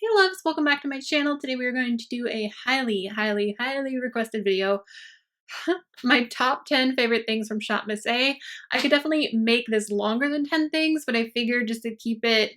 Hey loves, welcome back to my channel. Today we are going to do a highly requested video. My top 10 favorite things from Shop Miss A. I could definitely make this longer than 10 things, but I figured just to keep it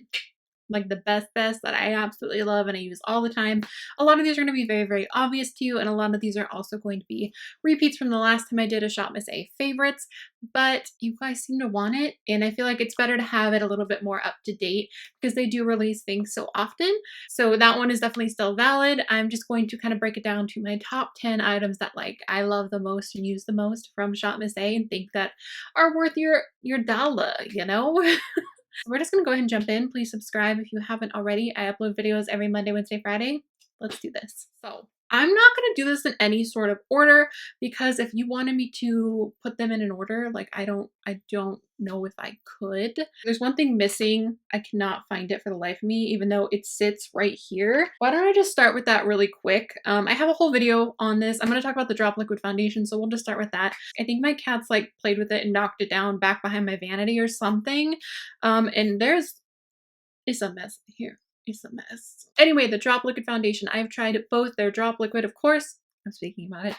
like the best that I absolutely love and I use all the time. A lot of these are going to be very obvious to you, and a lot of these are also going to be repeats from the last time I did a Shop Miss A favorites, but you guys seem to want it, and I feel like it's better to have it a little bit more up to date because they do release things so often. So that one is definitely still valid. I'm just going to kind of break it down to my top 10 items that like I love the most and use the most from Shop Miss A and think that are worth your dollar, you know? We're just going to go ahead and jump in. Please subscribe if you haven't already. I upload videos every Monday, Wednesday, Friday. Let's do this. So I'm not going to do this in any sort of order because if you wanted me to put them in an order, like I don't know if I could. There's one thing missing. I cannot find it for the life of me, even though it sits right here. Why don't I just start with that really quick? I have a whole video on this. I'm going to talk about the drop liquid foundation, so we'll just start with that. I think my cat's like played with it and knocked it down back behind my vanity or something. And it's a mess here. It's a mess. Anyway, the drop liquid foundation. I've tried both their drop liquid, of course, I'm speaking about it,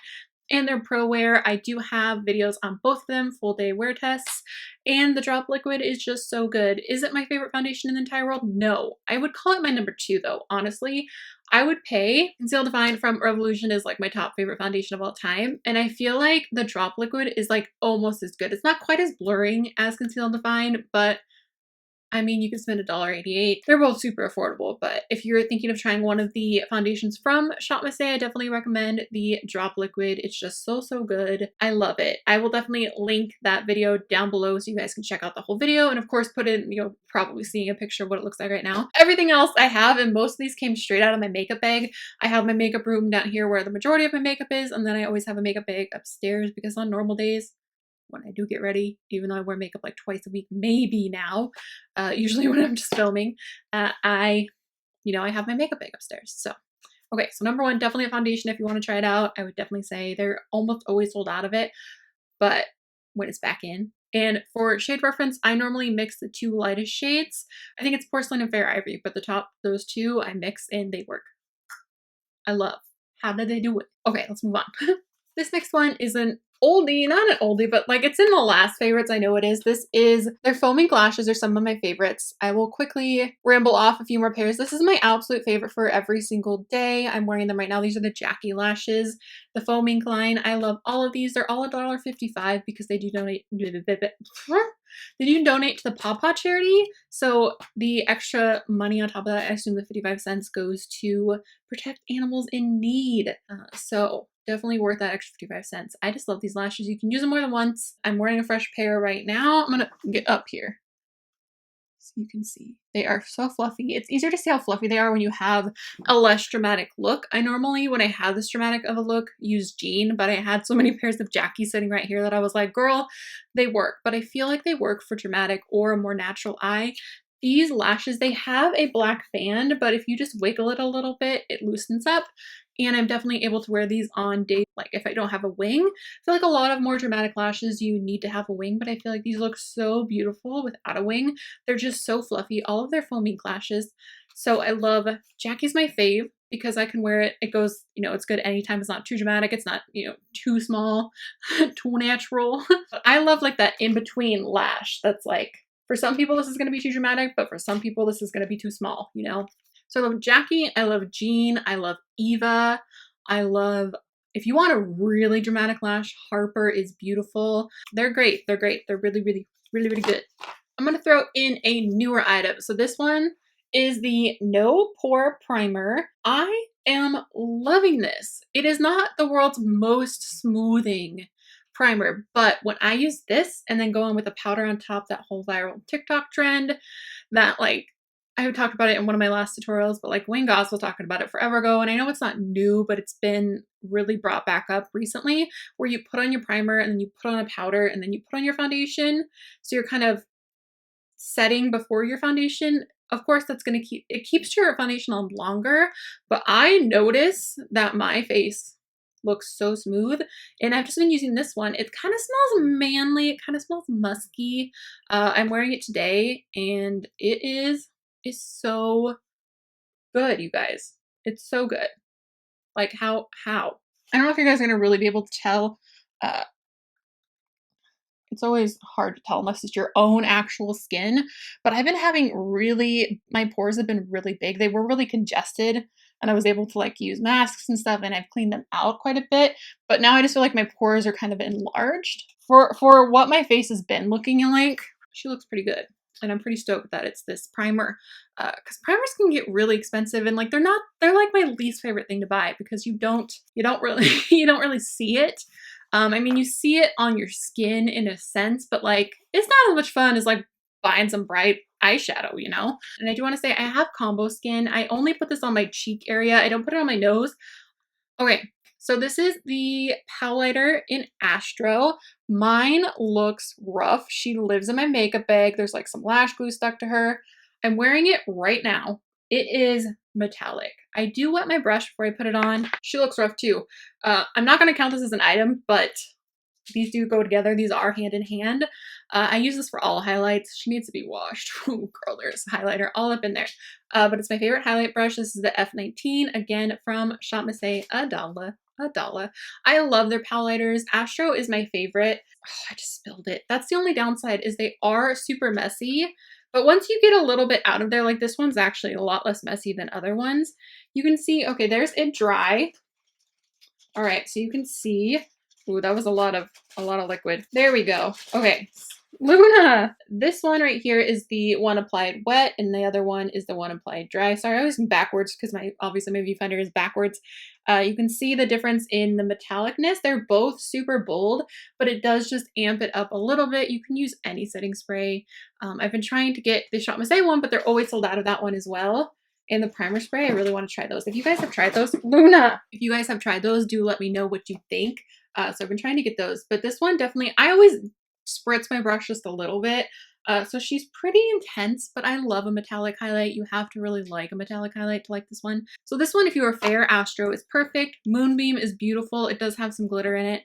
and their pro wear. I do have videos on both of them, full day wear tests, and the drop liquid is just so good. Is it my favorite foundation in the entire world? No. I would call it my number 2 though, honestly. I would pay. Conceal Divine from Revolution is like my top favorite foundation of all time, and I feel like the drop liquid is like almost as good. It's not quite as blurring as Conceal Divine, but I mean, you can spend $1.88. They're both super affordable, but if you're thinking of trying one of the foundations from Shop Miss A, I definitely recommend the drop liquid. It's just so good. I love it. I will definitely link that video down below so you guys can check out the whole video, and of course put in, you'll probably seeing a picture of what it looks like right now. Everything else I have, and most of these came straight out of my makeup bag. I have my makeup room down here where the majority of my makeup is, and then I always have a makeup bag upstairs because on normal days, when I do get ready, even though I wear makeup like twice a week, maybe now, usually when I'm just filming, I have my makeup bag upstairs. So, okay, so number 1, definitely a foundation. If you want to try it out, I would definitely say they're almost always sold out of it, but when it's back in. And for shade reference, I normally mix the 2 lightest shades. I think it's Porcelain and Fair Ivory, but the top, those 2 I mix and they work. I love. How did they do it? Okay, let's move on. This next one is an oldie, not an oldie, but like it's in the last favorites. I know it is. This is their foaming lashes are some of my favorites. I will quickly ramble off a few more pairs. This is my absolute favorite for every single day. I'm wearing them right now. These are the Jackie lashes, the foaming line. I love all of these. They're all $1.55 because they do donate. They do donate to the Paw Paw charity. So the extra money on top of that, I assume the 55 cents goes to protect animals in need. So definitely worth that extra 55 cents. I just love these lashes. You can use them more than once. I'm wearing a fresh pair right now. I'm gonna get up here so you can see. They are so fluffy. It's easier to see how fluffy they are when you have a less dramatic look. I normally, when I have this dramatic of a look, use jean, but I had so many pairs of Jackie sitting right here that I was like, girl, they work. But I feel like they work for dramatic or a more natural eye. These lashes, they have a black band, but if you just wiggle it a little bit, it loosens up. And I'm definitely able to wear these on days, like if I don't have a wing. I feel like a lot of more dramatic lashes, you need to have a wing, but I feel like these look so beautiful without a wing. They're just so fluffy. All of their foaming lashes. So I love, Jackie's my fave because I can wear it. It goes, it's good anytime. It's not too dramatic. It's not, too small, too natural. But I love like that in-between lash that's like, for some people this is going to be too dramatic, but for some people this is going to be too small, So I love Jackie, I love Jean, I love Eva, I love, if you want a really dramatic lash, Harper is beautiful. They're great, they're really good. I'm going to throw in a newer item. So this one is the No Pore Primer. I am loving this. It is not the world's most smoothing primer, but when I use this and then go on with a powder on top, that whole viral TikTok trend that like, I talked about it in one of my last tutorials, but like Wayne Goss was talking about it forever ago, and I know it's not new, but it's been really brought back up recently, where you put on your primer and then you put on a powder and then you put on your foundation. So you're kind of setting before your foundation. Of course, that's going to keeps your foundation on longer, but I notice that my face looks so smooth, and I've just been using this one. It kind of smells manly, it kind of smells musky. I'm wearing it today and it's so good, you guys. It's so good. Like, how? I don't know if you guys are gonna really be able to tell. Uh, it's always hard to tell unless it's your own actual skin, but I've been having my pores have been really big. They were really congested, and I was able to like use masks and stuff, and I've cleaned them out quite a bit, but now I just feel like my pores are kind of enlarged. For what my face has been looking like, she looks pretty good. And I'm pretty stoked that it's this primer, because primers can get really expensive, and like they're like my least favorite thing to buy because you don't really you don't really see it. I mean, you see it on your skin in a sense, but like it's not as much fun as like buying some bright eyeshadow, you know? And I do want to say I have combo skin. I only put this on my cheek area. I don't put it on my nose. Okay, so this is the Powlighter in Astro. Mine looks rough. She lives in my makeup bag. There's like some lash glue stuck to her. I'm wearing it right now. It is metallic. I do wet my brush before I put it on. She looks rough too. I'm not going to count this as an item, but these do go together. These are hand in hand. I use this for all highlights. She needs to be washed. Ooh, girl, there's highlighter all up in there. But it's my favorite highlight brush. This is the F19, again from Shop Miss A, $1. $1. I love their Powlighters. Astro is my favorite. Oh, I just spilled it. That's the only downside is they are super messy. But once you get a little bit out of there, like this one's actually a lot less messy than other ones. You can see, okay, there's it dry. All right, so you can see, ooh, that was a lot of liquid. There we go. Okay, Luna. This one right here is the one applied wet, and the other one is the one applied dry. Sorry, I was backwards because obviously my viewfinder is backwards. You can see the difference in the metallicness. They're both super bold, but it does just amp it up a little bit. You can use any setting spray. I've been trying to get the Shop Miss A one, but they're always sold out of that one as well. And the primer spray, I really want to try those. If you guys have tried those, Luna, if you guys have tried those, do let me know what you think. So I've been trying to get those, but this one definitely, I always spritz my brush just a little bit. So she's pretty intense, but I love a metallic highlight. You have to really like a metallic highlight to like this one. So this one, if you are fair, Astro is perfect. Moonbeam is beautiful. It does have some glitter in it.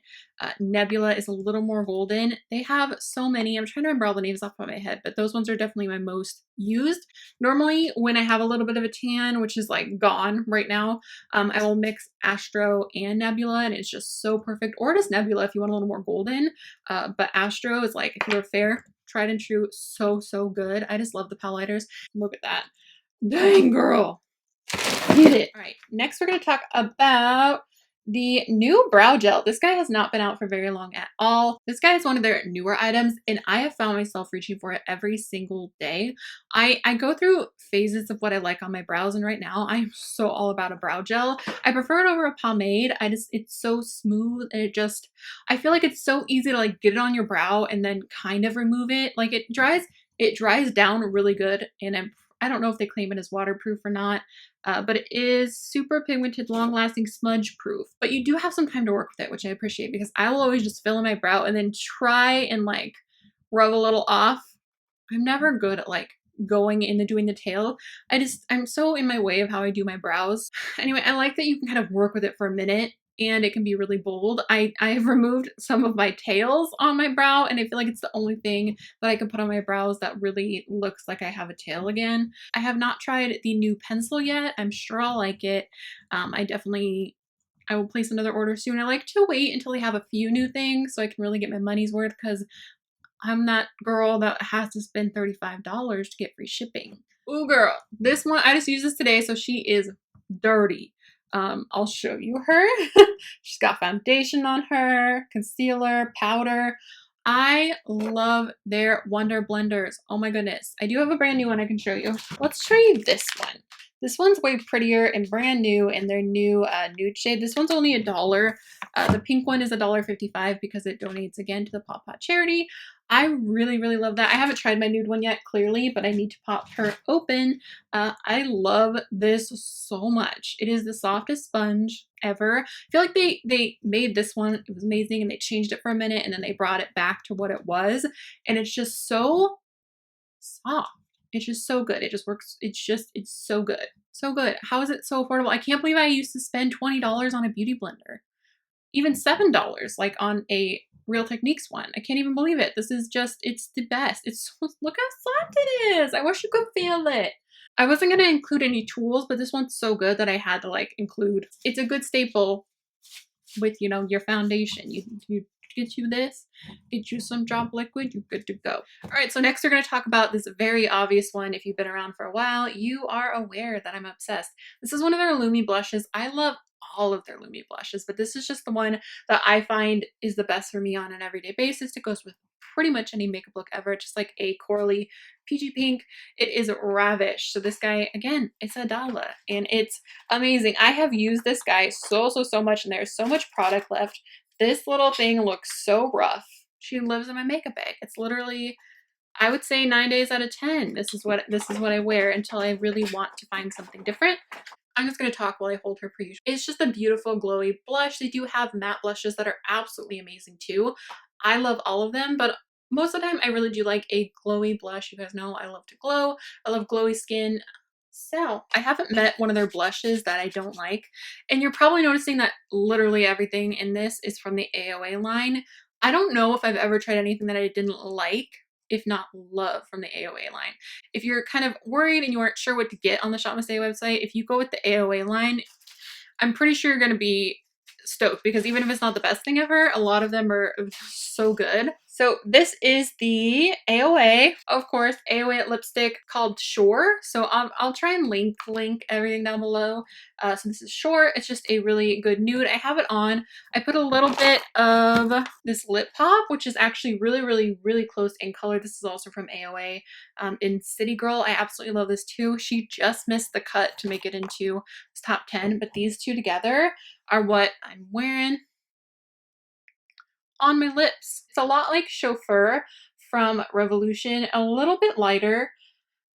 Nebula is a little more golden. They have so many. I'm trying to remember all the names off of my head, but those ones are definitely my most used. Normally, when I have a little bit of a tan, which is like gone right now, I will mix Astro and Nebula, and it's just so perfect. Or just Nebula if you want a little more golden. But Astro is like, if you're fair, tried and true, so good. I just love the Powlighters. Look at that. Dang, girl. Get it. All right, next we're going to talk about the new brow gel. This guy has not been out for very long at all. This guy is one of their newer items, and I have found myself reaching for it every single day. I go through phases of what I like on my brows, and right now I'm so all about a brow gel. I prefer it over a pomade. It's so smooth, and I feel like it's so easy to like get it on your brow and then kind of remove it. Like it dries down really good, and I don't know if they claim it as waterproof or not, but it is super pigmented, long-lasting, smudge-proof. But you do have some time to work with it, which I appreciate because I will always just fill in my brow and then try and like rub a little off. I'm never good at like going into doing the tail. I'm so in my way of how I do my brows. Anyway, I like that you can kind of work with it for a minute and it can be really bold. I have removed some of my tails on my brow, and I feel like it's the only thing that I can put on my brows that really looks like I have a tail again. I have not tried the new pencil yet. I'm sure I'll like it. I will place another order soon. I like to wait until they have a few new things so I can really get my money's worth because I'm that girl that has to spend $35 to get free shipping. Ooh, girl. This one, I just used this today, so she is dirty. I'll show you her. She's got foundation on her, concealer, powder. I love their Wonder Blenders. Oh my goodness. I do have a brand new one I can show you. Let's show you this one. This one's way prettier and brand new in their new nude shade. This one's only $1. The pink one is $1.55 because it donates again to the Pop Pot charity. I really love that. I haven't tried my nude one yet, clearly, but I need to pop her open. I love this so much. It is the softest sponge ever. I feel like they made this one, it was amazing, and they changed it for a minute, and then they brought it back to what it was, and it's just so soft. It's just so good. It just works. It's so good. So good. How is it so affordable? I can't believe I used to spend $20 on a beauty blender. Even $7 like on a Real Techniques one. I can't even believe it. This is just, it's the best. Look how soft it is. I wish you could feel it. I wasn't going to include any tools, but this one's so good that I had to like include. It's a good staple with, you know, your foundation. You get you this, get you some drop liquid, you're good to go. All right, so next we're going to talk about this very obvious one. If you've been around for a while, you are aware that I'm obsessed. This is one of their LUMI blushes. I love all of their LUMI blushes, but this is just the one that I find is the best for me on an everyday basis. It goes with pretty much any makeup look ever, just like a corally peachy pink. It is Ravish. So this guy, again, it's $1 and it's amazing. I have used this guy so much, and there's so much product left. This little thing looks so rough. She lives in my makeup bag. It's literally, I would say 9 days out of 10. This is what I wear until I really want to find something different. I'm just going to talk while I hold her per usual. It's just a beautiful glowy blush. They do have matte blushes that are absolutely amazing too. I love all of them, but most of the time I really do like a glowy blush. You guys know I love to glow. I love glowy skin. So I haven't met one of their blushes that I don't like. And you're probably noticing that literally everything in this is from the AOA line. I don't know if I've ever tried anything that I didn't like, if not love, from the AOA line. If you're kind of worried and you aren't sure what to get on the Shop Miss A website, if you go with the AOA line, I'm pretty sure you're going to be stoked, because even if it's not the best thing ever, a lot of them are so good. So this is the AOA, of course, AOA lipstick called Shore. So I'll try and link everything down below. So this is Shore. It's just a really good nude. I have it on. I put a little bit of this lip pop, which is actually really close in color. This is also from AOA in City Girl. I absolutely love this too. She just missed the cut to make it into this top 10, but these two together are what I'm wearing on my lips. It's a lot like Chauffeur from Revolution, a little bit lighter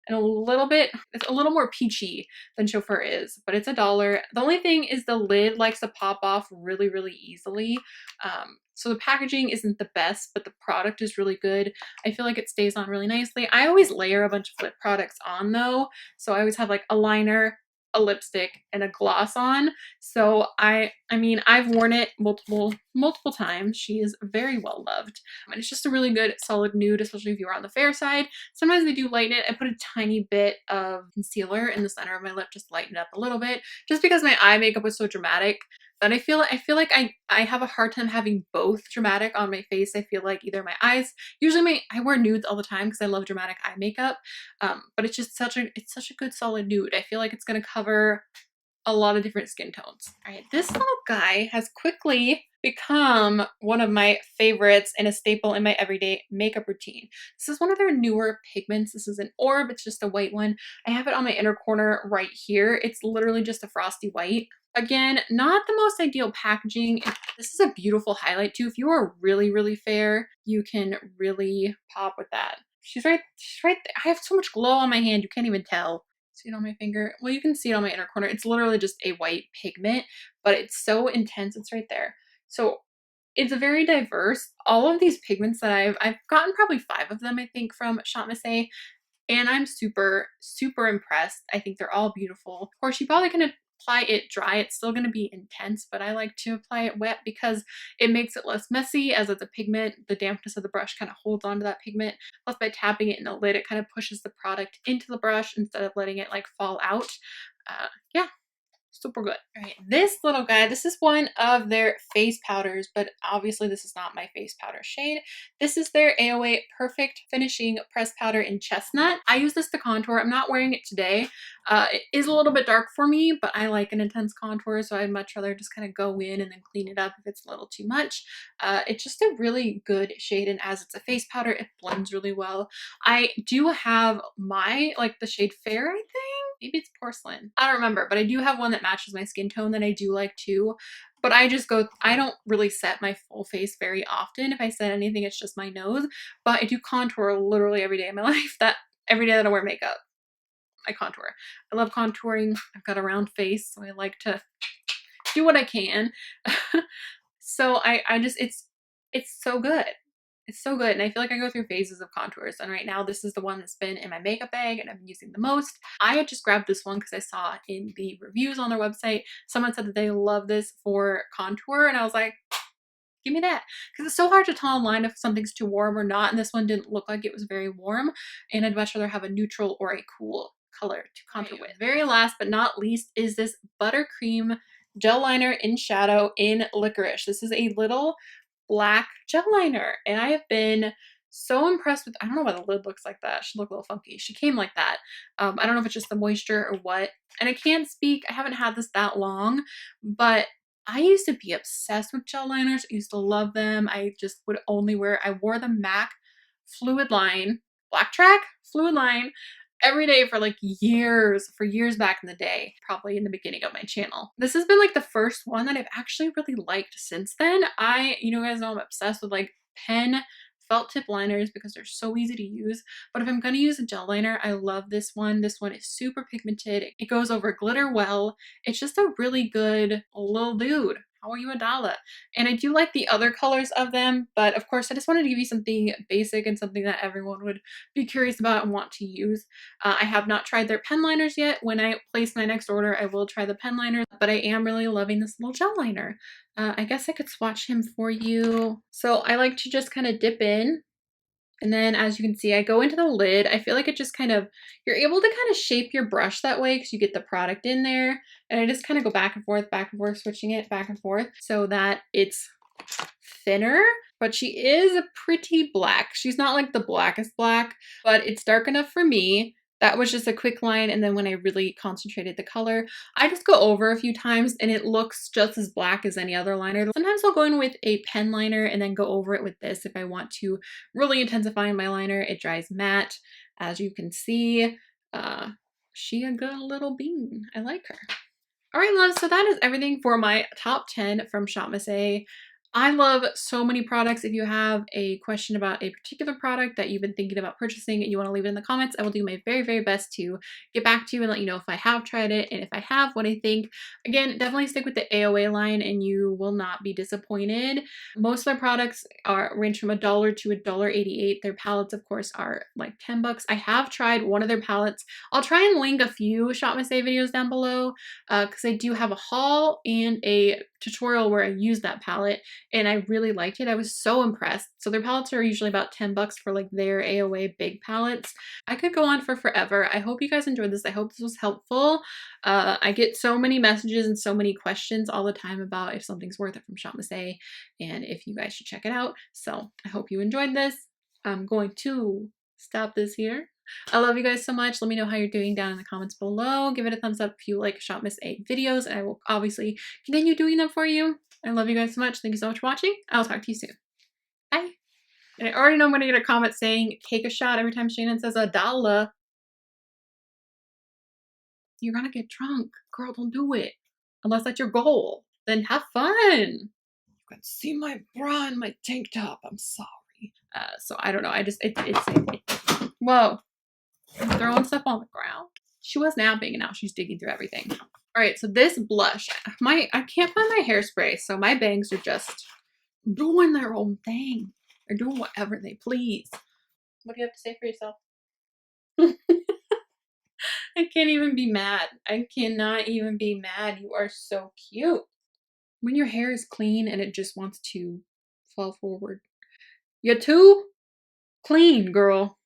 and it's a little more peachy than Chauffeur is, but it's $1. The only thing is the lid likes to pop off really easily. So the packaging isn't the best, but the product is really good. I feel like it stays on really nicely. I always layer a bunch of lip products on though. So I always have like a liner, a lipstick, and a gloss on. So I mean, I've worn it multiple times. She is very well loved. And it's just a really good solid nude, especially if you are on the fair side. Sometimes they do lighten it. I put a tiny bit of concealer in the center of my lip, just lighten it up a little bit, just because my eye makeup was so dramatic that I feel like I have a hard time having both dramatic on my face. I feel like either my eyes, usually I wear nudes all the time because I love dramatic eye makeup, but it's just such a good solid nude. I feel like it's going to cover a lot of different skin tones. All right, this little guy has quickly become one of my favorites and a staple in my everyday makeup routine. This is one of their newer pigments. This is an orb. It's just a white one. I have it on my inner corner right here. It's literally just a frosty white. Again, not the most ideal packaging. This is a beautiful highlight too. If you are really fair, you can really pop with that. She's right there. I have so much glow on my hand, you can't even tell. See it on my finger? Well, you can see it on my inner corner. It's literally just a white pigment, but it's so intense. It's right there. So it's a very diverse. All of these pigments that I've gotten probably 5 of them, I think, from Shop Miss A, and I'm super impressed. I think they're all beautiful. Of course, you probably can apply it dry. It's still going to be intense, but I like to apply it wet because it makes it less messy. As it's a pigment, the dampness of the brush kind of holds onto that pigment. Plus, by tapping it in the lid, it kind of pushes the product into the brush instead of letting it like fall out. Yeah, super good. All right, this little guy, this is one of their face powders, but obviously this is not my face powder shade. This is their AOA Perfect Finishing Press Powder in Chestnut. I use this to contour. I'm not wearing it today. It is a little bit dark for me, but I like an intense contour, so I'd much rather just kind of go in and then clean it up if it's a little too much. It's just a really good shade, and as it's a face powder, it blends really well. I do have the shade Fair, I think? Maybe it's Porcelain. I don't remember, but I do have one that matches my skin tone that I do like too. But I don't really set my full face very often. If I set anything, it's just my nose. But I do contour literally every day of my life. Every day that I wear makeup, I contour. I love contouring. I've got a round face, so I like to do what I can. So it's so good. It's so good, and I feel like I go through phases of contours, and right now this is the one that's been in my makeup bag and I've been using the most. I had just grabbed this one because I saw in the reviews on their website, someone said that they love this for contour, and I was like, give me that. Because it's so hard to tell online if something's too warm or not, and this one didn't look like it was very warm, and I'd much rather have a neutral or a cool color to contour with. Very last but not least is this Buttercream gel liner in shadow in Licorice. This is a little black gel liner, and I have been so impressed with, I don't know why the lid looks like that. She looked a little funky. She came like that. I don't know if it's just the moisture or what. And I can't speak, I haven't had this that long, but I used to be obsessed with gel liners. I used to love them. I just would only wear, I wore the MAC Fluid Line, Black Track Fluid Line every day for like years, back in the day, probably in the beginning of my channel. This has been like the first one that I've actually really liked since then. You know, guys know I'm obsessed with like pen felt tip liners because they're so easy to use. But if I'm going to use a gel liner, I love this one. This one is super pigmented. It goes over glitter well. It's just a really good little dude. How are you, Adala? And I do like the other colors of them, but of course I just wanted to give you something basic and something that everyone would be curious about and want to use. I have not tried their pen liners yet. When I place my next order, I will try the pen liner, but I am really loving this little gel liner. I guess I could swatch him for you. So I like to just kind of dip in. And then as you can see, I go into the lid. I feel like it just kind of, you're able to kind of shape your brush that way because you get the product in there. And I just kind of go back and forth, switching it back and forth so that it's thinner. But she is a pretty black. She's not like the blackest black, but it's dark enough for me. That was just a quick line, and then when I really concentrated the color, I just go over a few times and it looks just as black as any other liner. Sometimes I'll go in with a pen liner and then go over it with this if I want to really intensify my liner. It dries matte, as you can see. She a good little bean. I like her. All right, loves, so that is everything for my top 10 from Shop Miss A. I love so many products. If you have a question about a particular product that you've been thinking about purchasing and you want to leave it in the comments, I will do my very, very best to get back to you and let you know if I have tried it and if I have, what I think. Again, definitely stick with the AOA line and you will not be disappointed. Most of their products range from $1 to $1.88. Their palettes, of course, are like 10 bucks. I have tried one of their palettes. I'll try and link a few Shop Miss A videos down below because I do have a haul and a tutorial where I use that palette and I really liked it. I was so impressed. So their palettes are usually about 10 bucks for like their AOA big palettes. I could go on for forever. I hope you guys enjoyed this. I hope this was helpful. I get so many messages and so many questions all the time about if something's worth it from Shop Miss A and if you guys should check it out. So I hope you enjoyed this. I'm going to stop this here. I love you guys so much. Let me know how you're doing down in the comments below. Give it a thumbs up if you like Shop Miss A videos, and I will obviously continue doing them for you. I love you guys so much. Thank you so much for watching. I'll talk to you soon. Bye. And I already know I'm going to get a comment saying, take a shot every time Shannon says $1. You're going to get drunk. Girl, don't do it. Unless that's your goal. Then have fun. You can see my bra and my tank top. I'm sorry. So I don't know. Whoa. I'm throwing stuff on the ground. She was napping and now she's digging through everything. All right, so this blush, I can't find my hairspray, so my bangs are just doing their own thing. They're doing whatever they please. What do you have to say for yourself? I can't even be mad. I cannot even be mad. You are so cute. When your hair is clean and it just wants to fall forward. You're too clean, girl.